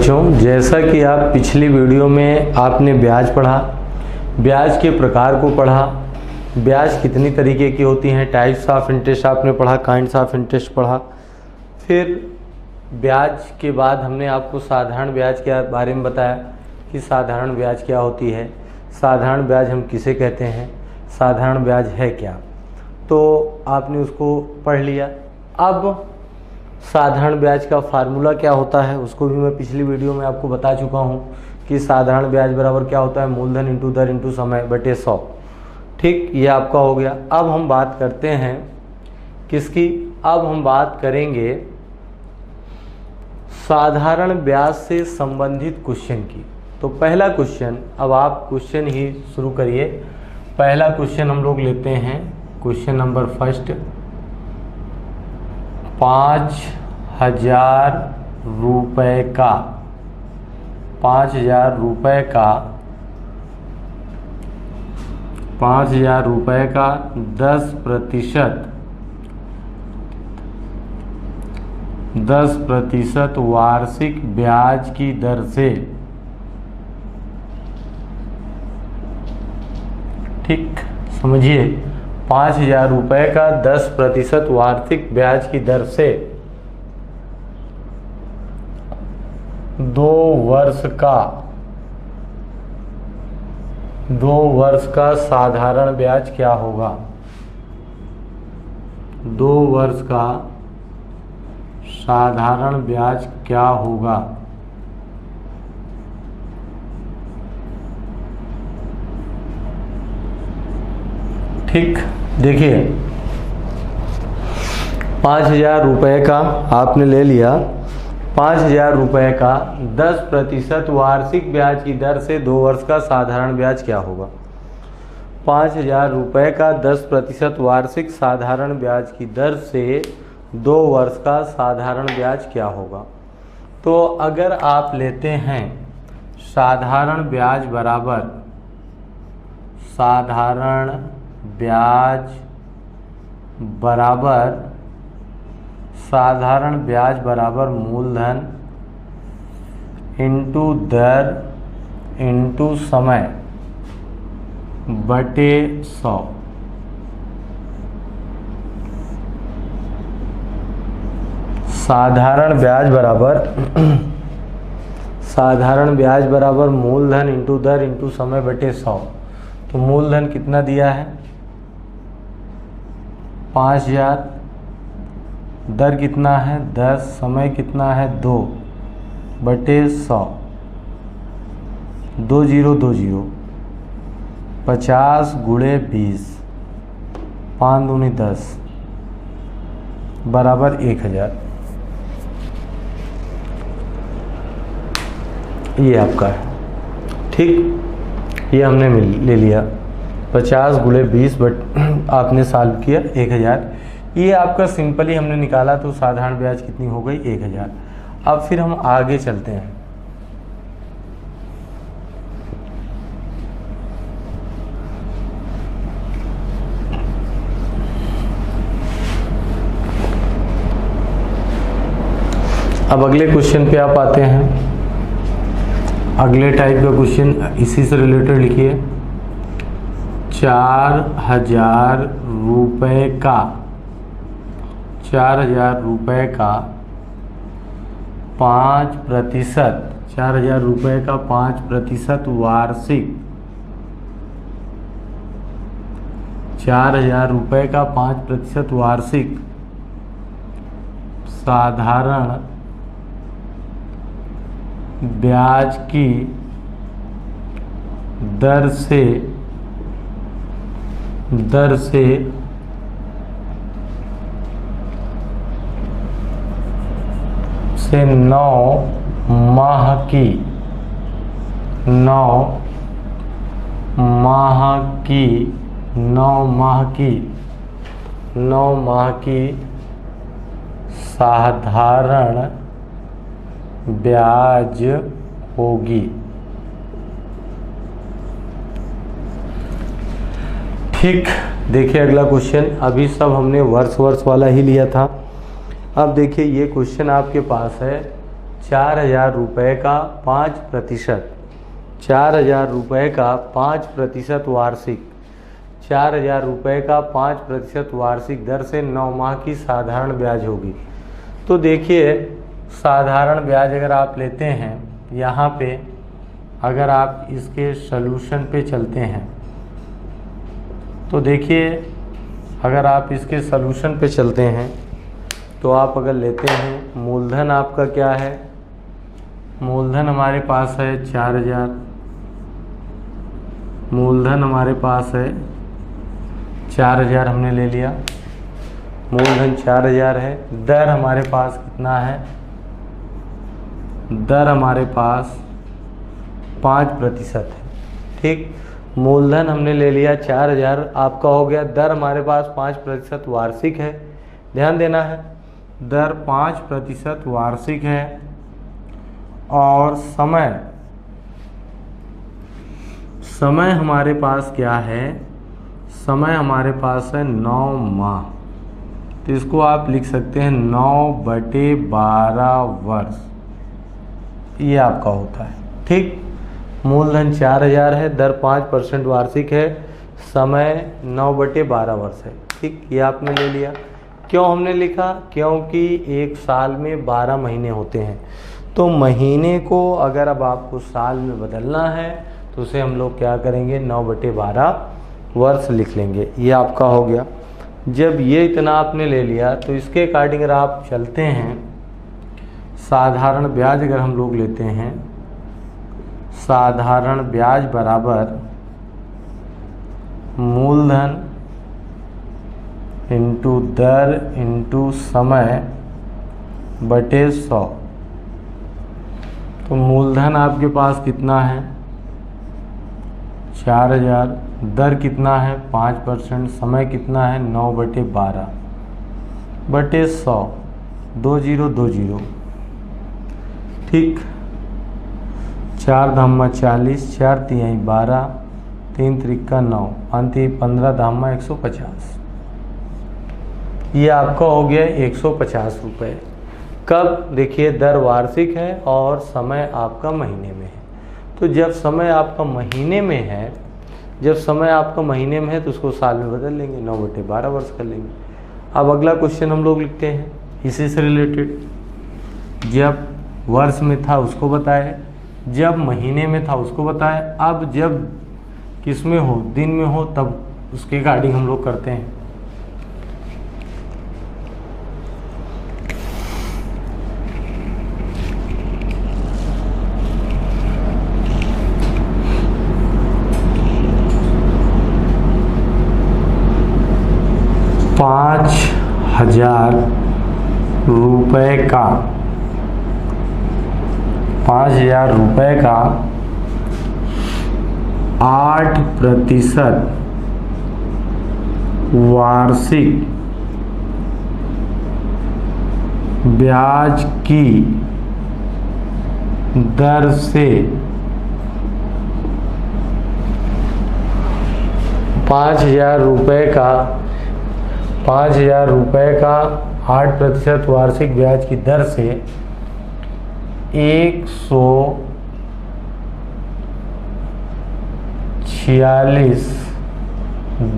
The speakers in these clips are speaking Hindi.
बच्चों, जैसा कि आप पिछली वीडियो में आपने ब्याज पढ़ा, ब्याज के प्रकार को पढ़ा, ब्याज कितनी तरीके की होती हैं, टाइप्स ऑफ इंटरेस्ट आपने पढ़ा, काइंड्स ऑफ इंटरेस्ट पढ़ा। फिर ब्याज के बाद हमने आपको साधारण ब्याज के बारे में बताया कि साधारण ब्याज क्या होती है, साधारण ब्याज हम किसे कहते हैं, साधारण ब्याज है क्या, तो आपने उसको पढ़ लिया। अब साधारण ब्याज का फार्मूला क्या होता है उसको भी मैं पिछली वीडियो में आपको बता चुका हूँ कि साधारण ब्याज बराबर क्या होता है, मूलधन इंटू दर इंटू समय बटे 100। ठीक, ये आपका हो गया। अब हम बात करते हैं किसकी, अब हम बात करेंगे साधारण ब्याज से संबंधित क्वेश्चन की। तो पहला क्वेश्चन, अब आप क्वेश्चन ही शुरू करिए। पहला क्वेश्चन हम लोग लेते हैं, क्वेश्चन नंबर फर्स्ट। 5,000 रुपये का 5,000 रुपये का 5,000 रुपये का 10% वार्षिक ब्याज की दर से, ठीक समझिए, 5,000 रुपये का 10% वार्षिक ब्याज की दर से 2 वर्ष का साधारण ब्याज क्या होगा। 2 वर्ष का साधारण ब्याज क्या होगा। ठीक, देखिए 5,000 रुपये का आपने ले लिया, 5,000 रुपये का 10% वार्षिक ब्याज की दर से 2 वर्ष का साधारण ब्याज क्या होगा। 5,000 रुपये का 10% वार्षिक साधारण ब्याज की दर से 2 वर्ष का साधारण ब्याज क्या होगा। तो अगर आप लेते हैं साधारण ब्याज बराबर साधारण ब्याज बराबर मूलधन इंटू दर इंटू समय बटे 100। साधारण ब्याज बराबर मूलधन इंटू दर इंटू समय बटे 100। तो मूलधन कितना दिया है 5,000, दर कितना है 10, समय कितना है 2 बटे 100, 2020, 50 गुणे 20, 5 दूनी 10 बराबर 1,000। ये आपका है, ठीक, ये हमने ले लिया। 50 गुणे 20 बट आपने सॉल्व किया 1,000। ये आपका सिंपली हमने निकाला, तो साधारण ब्याज कितनी हो गई 1,000। अब फिर हम आगे चलते हैं। अब अगले क्वेश्चन पे आप आते हैं। अगले टाइप का क्वेश्चन इसी से रिलेटेड लिखिए। 4,000 रुपये का 5%, 4,000 रुपये का 5% वार्षिक, 4,000 रुपये का 5% वार्षिक साधारण ब्याज की दर से 9 माह की साधारण ब्याज होगी। ठीक, देखिए अगला क्वेश्चन। अभी सब हमने वर्ष वाला ही लिया था। अब देखिए ये क्वेश्चन आपके पास है 4,000 रुपये का 5%, 4,000 रुपये का 5% वार्षिक, 4,000 रुपये का 5% वार्षिक दर से 9 माह की साधारण ब्याज होगी। तो देखिए साधारण ब्याज अगर आप लेते हैं, यहाँ पे अगर आप इसके सॉल्यूशन पे चलते हैं तो देखिए अगर आप इसके सॉल्यूशन पे चलते हैं तो आप अगर लेते हैं मूलधन आपका क्या है, मूलधन हमारे पास है 4,000, मूलधन हमारे पास है 4,000 हमने ले लिया, मूलधन 4,000 है। दर हमारे पास कितना है, दर हमारे पास 5% है। ठीक, मूलधन हमने ले लिया 4,000 आपका हो गया, दर हमारे पास 5% वार्षिक है, ध्यान देना है, दर 5% वार्षिक है। और समय हमारे पास क्या है, समय हमारे पास है 9 माह, तो इसको आप लिख सकते हैं 9/12 वर्ष, ये आपका होता है। ठीक, मूलधन 4,000 है, दर 5% वार्षिक है, समय 9/12 वर्ष है। ठीक, ये आपने ले लिया। क्यों हमने लिखा, क्योंकि एक साल में 12 महीने होते हैं, तो महीने को अगर अब आपको साल में बदलना है तो उसे हम लोग क्या करेंगे, 9/12 वर्ष लिख लेंगे। ये आपका हो गया। जब ये इतना आपने ले लिया तो इसके अकॉर्डिंग अगर आप चलते हैं, साधारण ब्याज अगर हम लोग लेते हैं, साधारण ब्याज बराबर मूलधन इंटू दर इंटू समय बटे 100। तो मूलधन आपके पास कितना है 4,000, दर कितना है 5%, समय कितना है 9/12 बटे 100, 2020। ठीक, 4 धामा 40, 4 तिहाई 12, 3 त्रिका 9, 15 धामा 150। ये आपका हो गया 150 रुपये। कब, देखिए दर वार्षिक है और समय आपका महीने में है, तो जब समय आपका महीने में है, जब समय आपका महीने में है तो उसको साल में बदल लेंगे, 9/12 वर्ष कर लेंगे। अब अगला क्वेश्चन हम लोग लिखते हैं इसी से रिलेटेड। जब वर्ष में था उसको बताए, जब महीने में था उसको बताए, अब जब किस में हो, दिन में हो, तब उसके अकॉर्डिंग हम लोग करते हैं। ₹5,000 का 5,000 रुपये का 8% वार्षिक ब्याज की दर से 5,000 रुपये का 5,000 रुपये का 8% वार्षिक ब्याज की दर से 146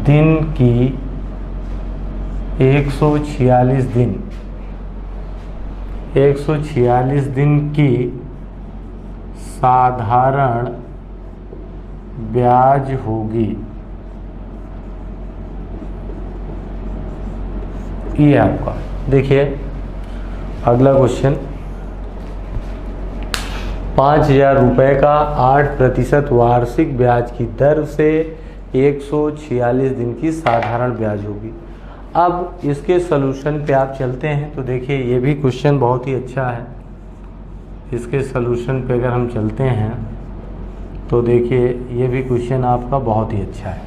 दिन की 146 दिन की साधारण ब्याज होगी। ये आपका, देखिए अगला क्वेश्चन, 5,000 रुपये का 8% वार्षिक ब्याज की दर से 146 दिन की साधारण ब्याज होगी। अब इसके सलूशन पे आप चलते हैं तो देखिए ये भी क्वेश्चन बहुत ही अच्छा है। इसके सलूशन पे अगर हम चलते हैं तो देखिए ये भी क्वेश्चन आपका बहुत ही अच्छा है।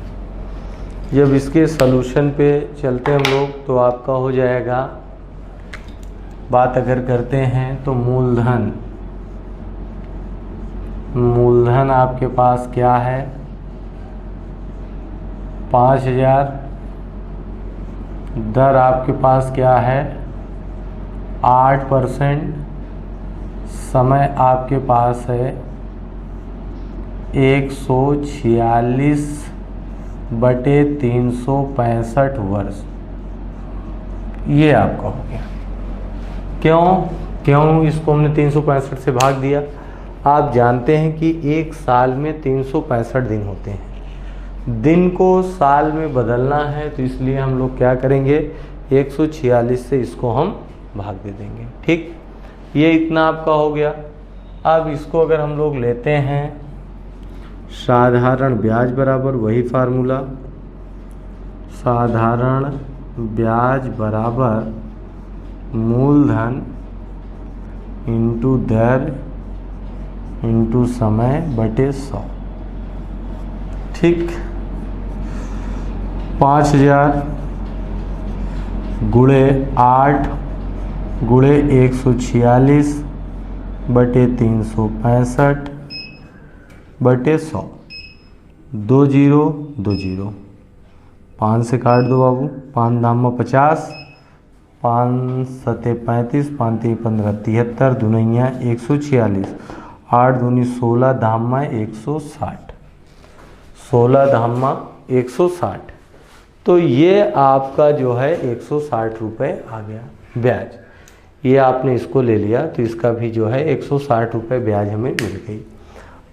जब इसके सलूशन पे चलते हैं हम लोग तो आपका हो जाएगा, बात अगर करते हैं तो मूलधन आपके पास क्या है 5,000, दर आपके पास क्या है 8%, समय आपके पास है 146/365 वर्ष, ये आपका हो गया। क्यों इसको हमने 365 से भाग दिया? आप जानते हैं कि एक साल में 365 दिन होते हैं, दिन को साल में बदलना है, तो इसलिए हम लोग क्या करेंगे, 146 से इसको हम भाग दे देंगे। ठीक, ये इतना आपका हो गया। अब इसको अगर हम लोग लेते हैं साधारण ब्याज बराबर वही फार्मूला, साधारण ब्याज बराबर मूलधन इंटू दर इंटू समय बटे 100। ठीक, 5000 गुणे 8 गुणे 146/365 बटे 100, 2 0 2 0, 5 से काट दो बाबू, 5 दाम में 50, 5 सते 35, 5 3 15 73, दुनैया 146, 8 दूनी 16, धाम में 160, 16 धाम में 160। तो ये आपका जो है 160 रुपये आ गया ब्याज। ये आपने इसको ले लिया तो इसका भी जो है 160 रुपये ब्याज हमें मिल गई।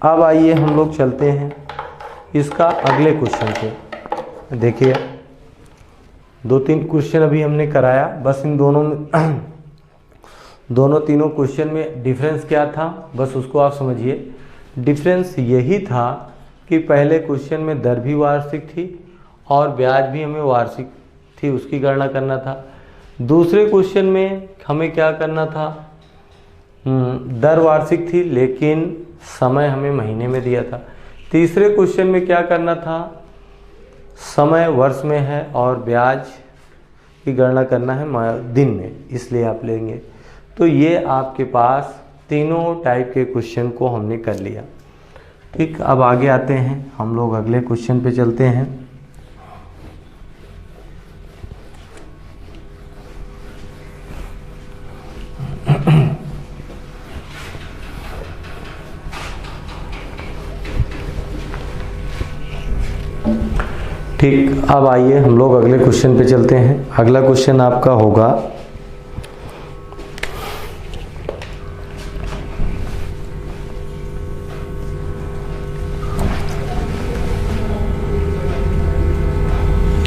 अब आइए हम लोग चलते हैं इसका अगले क्वेश्चन पे। देखिए 2-3 क्वेश्चन अभी हमने कराया, बस इन दोनों तीनों क्वेश्चन में डिफरेंस क्या था, बस उसको आप समझिए। डिफरेंस यही था कि पहले क्वेश्चन में दर भी वार्षिक थी और ब्याज भी हमें वार्षिक थी, उसकी गणना करना था। दूसरे क्वेश्चन में हमें क्या करना था, दर वार्षिक थी लेकिन समय हमें महीने में दिया था। तीसरे क्वेश्चन में क्या करना था, समय वर्ष में है और ब्याज की गणना करना है दिन में, इसलिए आप लेंगे। तो ये आपके पास तीनों टाइप के क्वेश्चन को हमने कर लिया। ठीक, अब आगे आते हैं हम लोग अगले क्वेश्चन पे चलते हैं। ठीक, अब आइए हम लोग अगले क्वेश्चन पे चलते हैं। अगला क्वेश्चन आपका होगा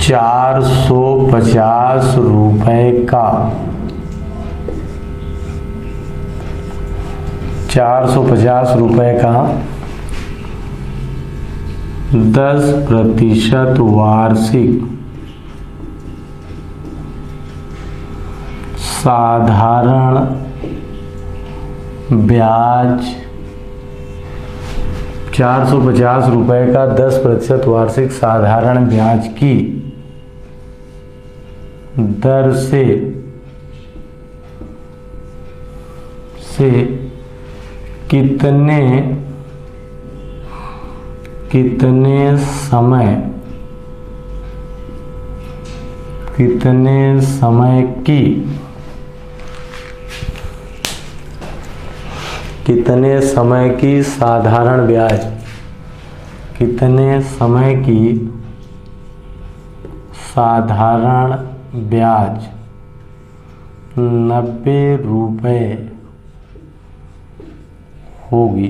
450 रुपए का 450 रुपए का 10% वार्षिक साधारण ब्याज, 450 रुपए का 10% वार्षिक साधारण ब्याज की दर से कितने समय की साधारण ब्याज, कितने समय की साधारण ब्याज 90 रुपये होगी।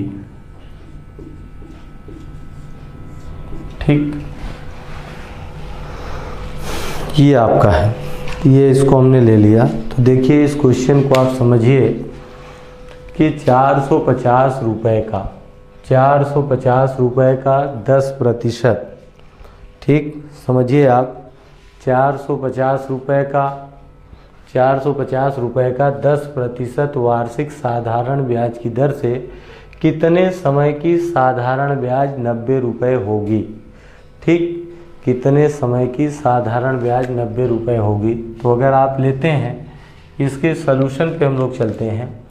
ठीक, ये आपका है, ये इसको हमने ले लिया। तो देखिए इस क्वेश्चन को आप समझिए कि 450 रुपये का 10%, ठीक, समझिए आप 450 रुपये का 10% वार्षिक साधारण ब्याज की दर से कितने समय की साधारण ब्याज 90 रुपये होगी। ठीक, कितने समय की साधारण ब्याज 90 रुपये होगी। तो अगर आप लेते हैं इसके सलूशन पे हम लोग चलते हैं,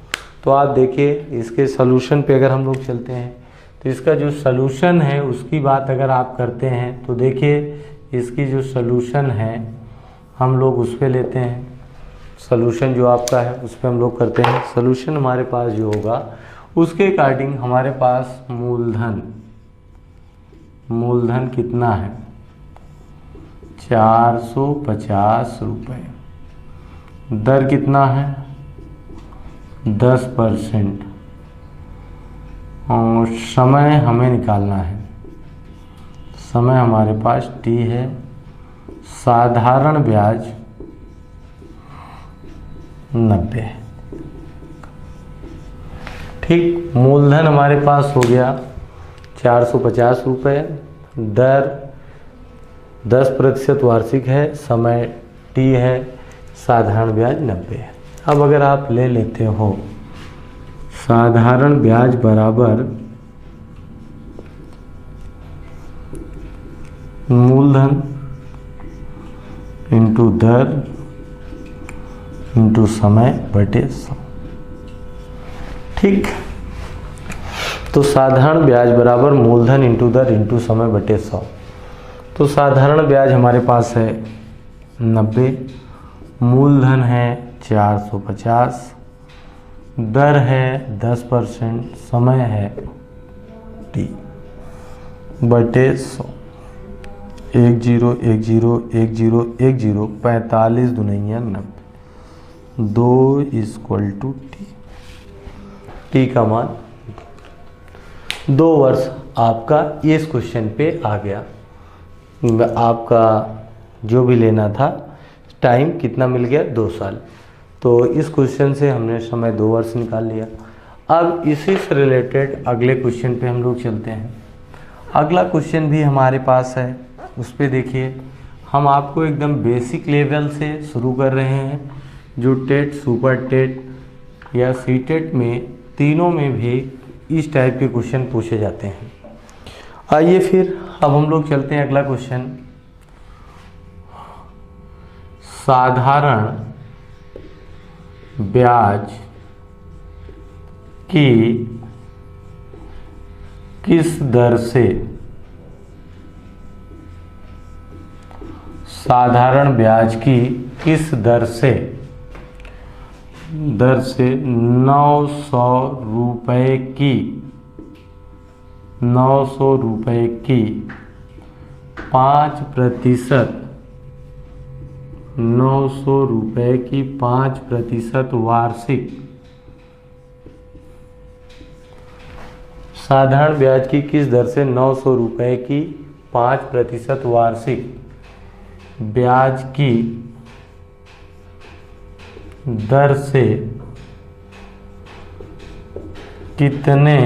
तो आप देखिए इसके सलूशन पे अगर हम लोग चलते हैं तो इसका जो सलूशन है उसकी बात अगर आप करते हैं तो देखिए इसकी जो सलूशन है हम लोग उस पे लेते हैं सोल्यूशन जो आपका है उस पर हम लोग करते हैं। सोल्यूशन हमारे पास जो होगा उसके अकॉर्डिंग हमारे पास मूलधन कितना है 450 रुपये, दर कितना है 10% और समय हमें निकालना है। समय हमारे पास T है। साधारण ब्याज 90 है। ठीक, मूलधन हमारे पास हो गया 450 रुपये, दर 10% वार्षिक है, समय T है, साधारण ब्याज 90 है। अब अगर आप ले लेते हो साधारण ब्याज बराबर मूलधन इंटू दर इंटू समय बटे 100। ठीक, तो साधारण ब्याज बराबर मूलधन इंटू दर इंटू समय बटे 100। तो साधारण ब्याज हमारे पास है 90, मूलधन है 450, दर है 10%, समय है T बटे 100। 1 0 1 0 1 0 1 0 45 दुनिया 90, 2 = T का मान 2 वर्ष आपका इस क्वेश्चन पे आ गया। आपका जो भी लेना था टाइम कितना मिल गया 2 साल। तो इस क्वेश्चन से हमने समय 2 वर्ष निकाल लिया। अब इसी से रिलेटेड अगले क्वेश्चन पे हम लोग चलते हैं। अगला क्वेश्चन भी हमारे पास है, उस पे देखिए हम आपको एकदम बेसिक लेवल से शुरू कर रहे हैं। जो टेट, सुपर टेट या सी टेट में तीनों में भी इस टाइप के क्वेश्चन पूछे जाते हैं। आइए फिर अब हम लोग चलते हैं अगला क्वेश्चन। साधारण ब्याज की किस दर से साधारण ब्याज की किस दर से 900 रुपये की 5%, 900 रुपये की 5% वार्षिक साधारण ब्याज की किस दर से 900 रुपये की 5% वार्षिक ब्याज की दर से कितने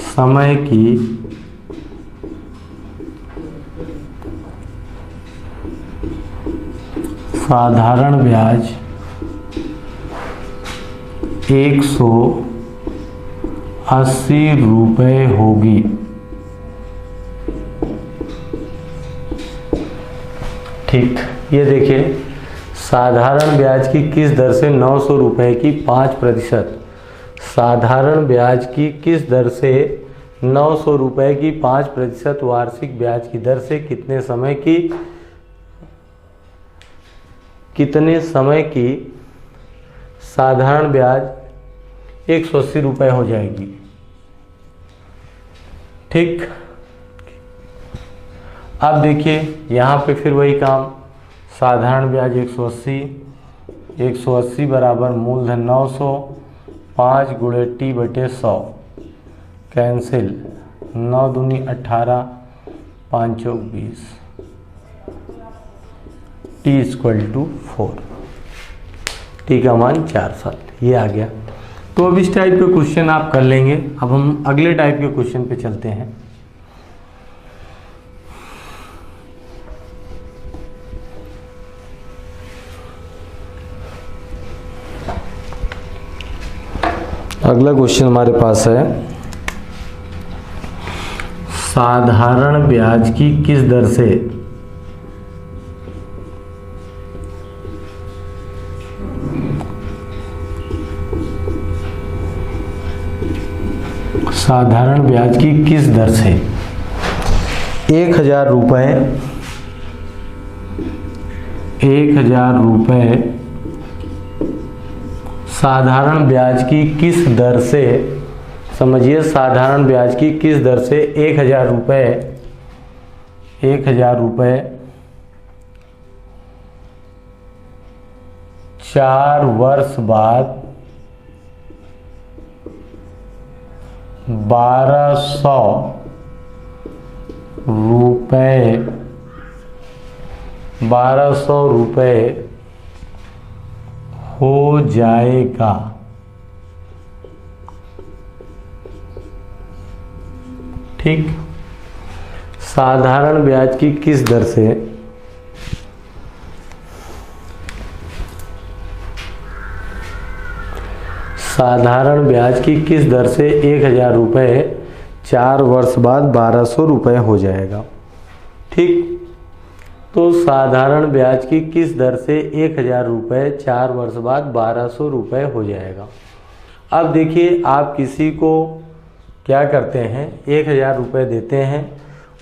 समय की साधारण ब्याज 180 रुपये होगी। ठीक, ये देखिए साधारण ब्याज की किस दर से 900 रुपये की 5%, साधारण ब्याज की किस दर से 900 रुपये की 5% वार्षिक ब्याज की दर से कितने समय की साधारण ब्याज 180 रुपये हो जाएगी। ठीक, अब देखिए यहाँ पे फिर वही काम, साधारण ब्याज 180 बराबर मूलधन 900, 5 × T बटे 100, कैंसिल, 9 दूनी 18, 5 चौक 20, T = 4, T का मान 4 साल, ये आ गया। तो अब इस टाइप के क्वेश्चन आप कर लेंगे। अब हम अगले टाइप के क्वेश्चन पे चलते हैं। अगला क्वेश्चन हमारे पास है साधारण ब्याज की किस दर से साधारण ब्याज की किस दर से 1000 रुपये ₹1000 साधारण ब्याज की किस दर से, समझिए साधारण ब्याज की किस दर से ₹1000 4 वर्ष बाद 1200 रुपये हो जाएगा। ठीक, साधारण ब्याज की किस दर से साधारण ब्याज की किस दर से ₹1000 4 वर्ष बाद 1200 रुपये हो जाएगा। ठीक, तो साधारण ब्याज की किस दर से ₹1000 4 वर्ष बाद 1200 रुपये हो जाएगा। अब देखिए, आप किसी को क्या करते हैं, ₹1000 देते हैं,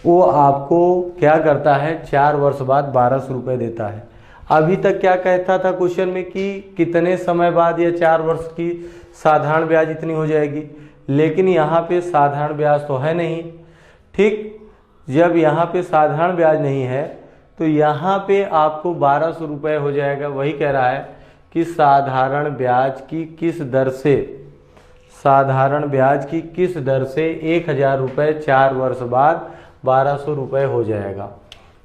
वो आपको क्या करता है 4 वर्ष बाद 1200 रुपये देता है। अभी तक क्या कहता था क्वेश्चन में कि कितने समय बाद या 4 वर्ष की साधारण ब्याज इतनी हो जाएगी, लेकिन यहाँ पे साधारण ब्याज तो है नहीं। ठीक, जब यहाँ पे साधारण ब्याज नहीं है तो यहाँ पे आपको 1200 रुपये हो जाएगा। वही कह रहा है कि साधारण ब्याज की किस दर से, साधारण ब्याज की किस दर से ₹1000 4 वर्ष बाद 1200 रुपये हो जाएगा।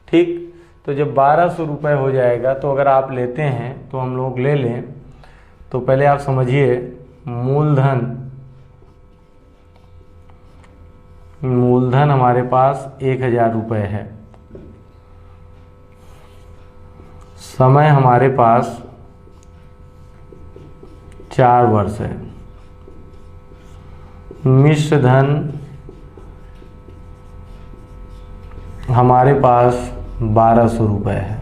ठीक, तो जब 1200 रुपये हो जाएगा तो अगर आप लेते हैं तो हम लोग ले लें, तो पहले आप समझिए मूलधन हमारे पास ₹1000 है, समय हमारे पास 4 वर्ष है, मिश्र धन हमारे पास 1200 रुपये है,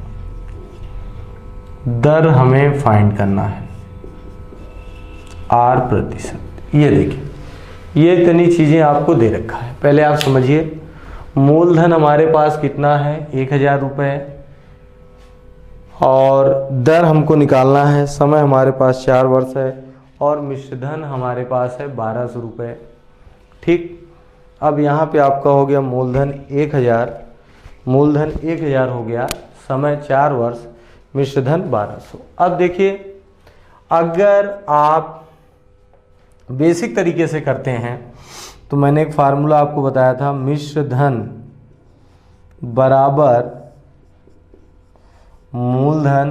दर हमें फाइंड करना है R%। ये देखिए, ये इतनी चीज़ें आपको दे रखा है। पहले आप समझिए, मूलधन हमारे पास कितना है ₹1000 और दर हमको निकालना है, समय हमारे पास 4 वर्ष है और मिश्रधन हमारे पास है 1200 रुपये। ठीक, अब यहाँ पे आपका हो गया मूलधन 1000 हो गया, समय 4 वर्ष, मिश्रधन 1200। अब देखिए, अगर आप बेसिक तरीके से करते हैं तो मैंने एक फार्मूला आपको बताया था, मिश्रधन बराबर मूलधन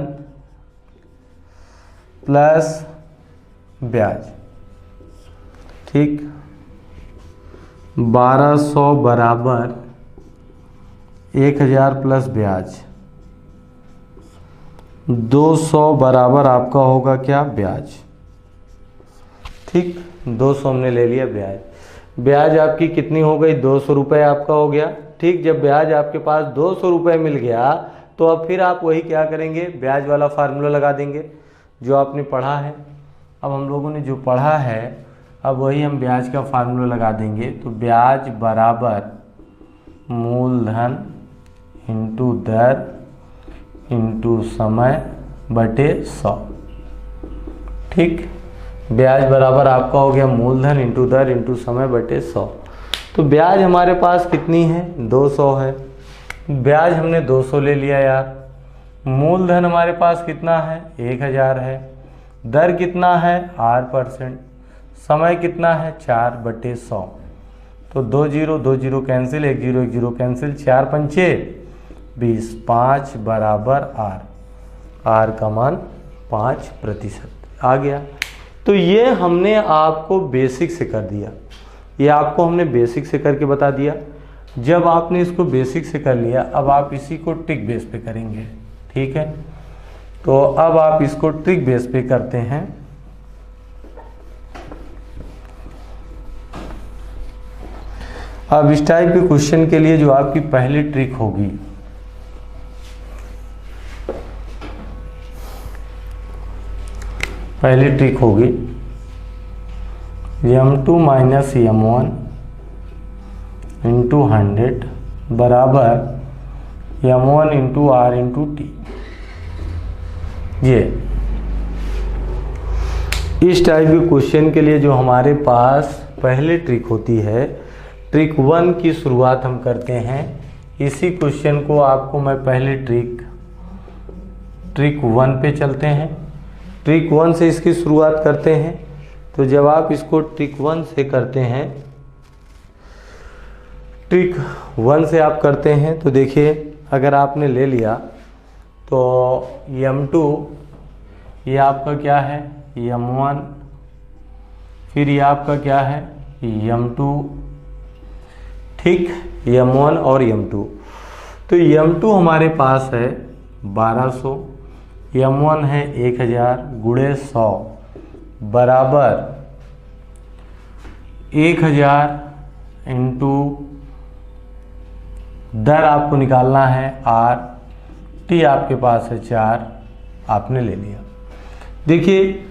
प्लस ब्याज। ठीक, 1200 बराबर 1000 प्लस ब्याज, 200 बराबर आपका होगा क्या, ब्याज। ठीक, 200 हमने ले लिया ब्याज। ब्याज आपकी कितनी हो गई, 200 रुपये आपका हो गया। ठीक, जब ब्याज आपके पास 200 रुपये मिल गया तो अब फिर आप वही क्या करेंगे, ब्याज वाला फार्मूला लगा देंगे जो आपने पढ़ा है। अब हम लोगों ने जो पढ़ा है अब वही हम ब्याज का फार्मूला लगा देंगे। तो ब्याज बराबर मूलधन इंटू दर इंटू समय बटे 100। ठीक, ब्याज बराबर आपका हो गया मूलधन इंटू दर इंटू समय बटे 100। तो ब्याज हमारे पास कितनी है, 200 है। ब्याज हमने 200 ले लिया यार। मूलधन हमारे पास कितना है, 1000 है। दर कितना है, 8%। समय कितना है, 4/100। तो 2 0 कैंसिल, 1 0 कैंसिल, 4 पंचे 20, 5 बराबर R। R का मान 5% आ गया। तो ये हमने आपको बेसिक से कर दिया, ये आपको हमने बेसिक से करके बता दिया। जब आपने इसको बेसिक से कर लिया, अब आप इसी को ट्रिक बेस पे करेंगे। ठीक है, तो अब आप इसको ट्रिक बेस पे करते हैं। अब इस टाइप के क्वेश्चन के लिए जो आपकी पहली ट्रिक होगी, पहली ट्रिक होगी M2 माइनस M1 इंटू 100 बराबर M1 into R into T। ये इस टाइप के क्वेश्चन के लिए जो हमारे पास पहले ट्रिक होती है, ट्रिक 1 की शुरुआत हम करते हैं। इसी क्वेश्चन को आपको मैं पहले ट्रिक 1 पे चलते हैं। ट्रिक 1 से इसकी शुरुआत करते हैं। तो जब आप इसको ट्रिक 1 से करते हैं, ट्रिक 1 से आप करते हैं तो देखिए, अगर आपने ले लिया तो m2 ये आपका क्या है, m1, फिर ये आपका क्या है, m2, ठीक, m1 और m2। तो m2 हमारे पास है 1200, m1 है 1000 गुणे 100 बराबर 1000 इंटू दर आपको निकालना है r, t आपके पास है 4, आपने ले लिया। देखिए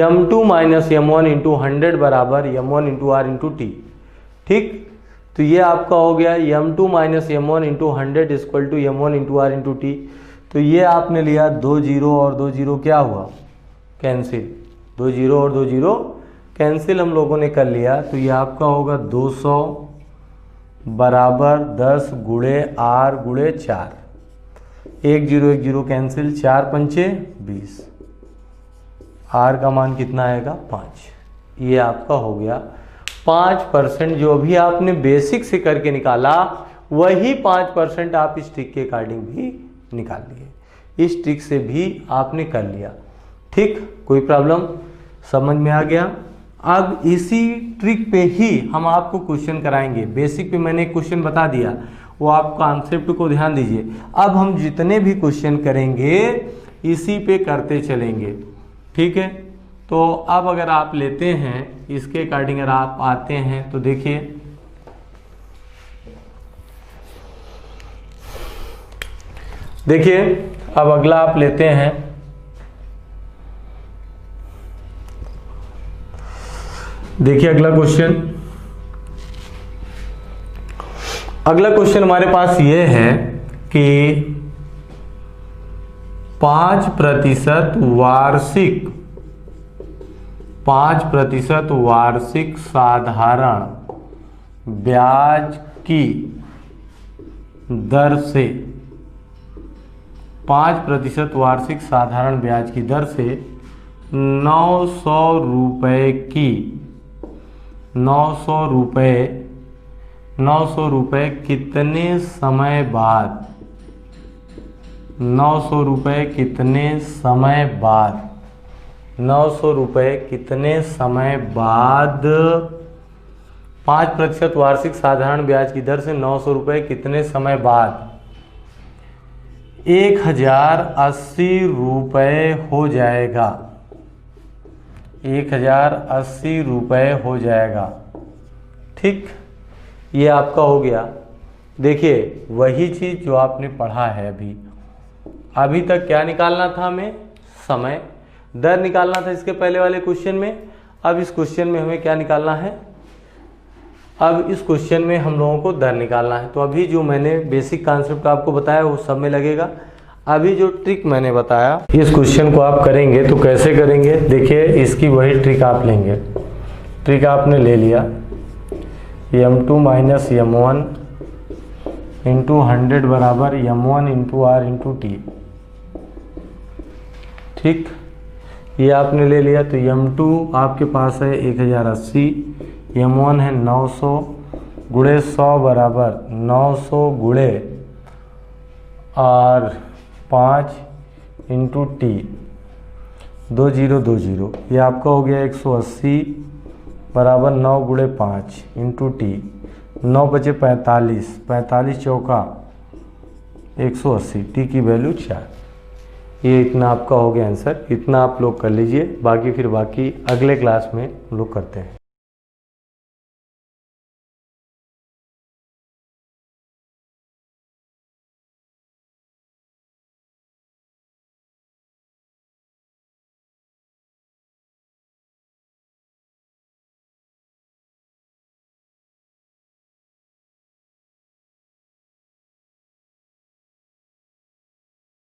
m2 माइनस m1 इंटू 100 बराबर m1 into r into T, ठीक। तो ये आपका हो गया m2 minus m1 into 100 equal to m1 into r into T. तो ये आपने लिया 2 0 और 2 0 क्या हुआ, कैंसिल, 2 0 और 2 0 कैंसिल हम लोगों ने कर लिया। तो ये आपका होगा 200 बराबर 10 गुणे r गुणे 4, 1 0 1 0 कैंसिल, 4 पंचे 20, r का मान कितना आएगा 5। ये आपका हो गया 5%। जो भी आपने बेसिक से करके निकाला वही 5% आप इस ट्रिक के अकॉर्डिंग भी निकाल लिए, इस ट्रिक से भी आपने कर लिया, ठीक। कोई प्रॉब्लम समझ में आ गया। अब इसी ट्रिक पे ही हम आपको क्वेश्चन कराएंगे। बेसिक पे मैंने एक क्वेश्चन बता दिया, वो आप कॉन्सेप्ट को ध्यान दीजिए। अब हम जितने भी क्वेश्चन करेंगे इसी पे करते चलेंगे, ठीक है। तो अब अगर आप लेते हैं इसके अकॉर्डिंग, अगर आप आते हैं तो देखिए, अब अगला आप लेते हैं, देखिए अगला क्वेश्चन हमारे पास ये है कि 5% वार्षिक साधारण ब्याज की दर से 5% वार्षिक साधारण ब्याज की दर से 900 रुपये कितने समय बाद 900 रुपये कितने समय बाद 900 रुपये कितने समय बाद 5% वार्षिक साधारण ब्याज की दर से 900 रुपये कितने समय बाद 1080 रुपये हो जाएगा, 1080 रुपये हो जाएगा, ठीक। ये आपका हो गया। देखिए वही चीज़ जो आपने पढ़ा है अभी तक क्या निकालना था हमें, समय, दर निकालना था इसके पहले वाले क्वेश्चन में। अब इस क्वेश्चन में हमें क्या निकालना है, अब इस क्वेश्चन में हम लोगों को दर निकालना है। तो अभी जो मैंने बेसिक कॉन्सेप्ट आपको बताया वो सब में लगेगा। अभी जो ट्रिक मैंने बताया इस क्वेश्चन को आप करेंगे तो कैसे करेंगे, देखिए इसकी वही ट्रिक आप लेंगे। ट्रिक आपने ले लिया, m2 माइनस m1 इंटू 100 बराबर m1 into r into T, ठीक। ये आपने ले लिया। तो m2 आपके पास है 1080, m1 है 900 गुणे 100 बराबर 900 गुणे r 5 इंटू टी, 2 0 2 0। ये आपका हो गया 180 बराबर 9 गुणे 5 इंटू टी, 9 बचे 45, 45 चौका 180, टी की वैल्यू 4। ये इतना आपका हो गया आंसर। इतना आप लोग कर लीजिए, बाकी अगले क्लास में हम लोग करते हैं।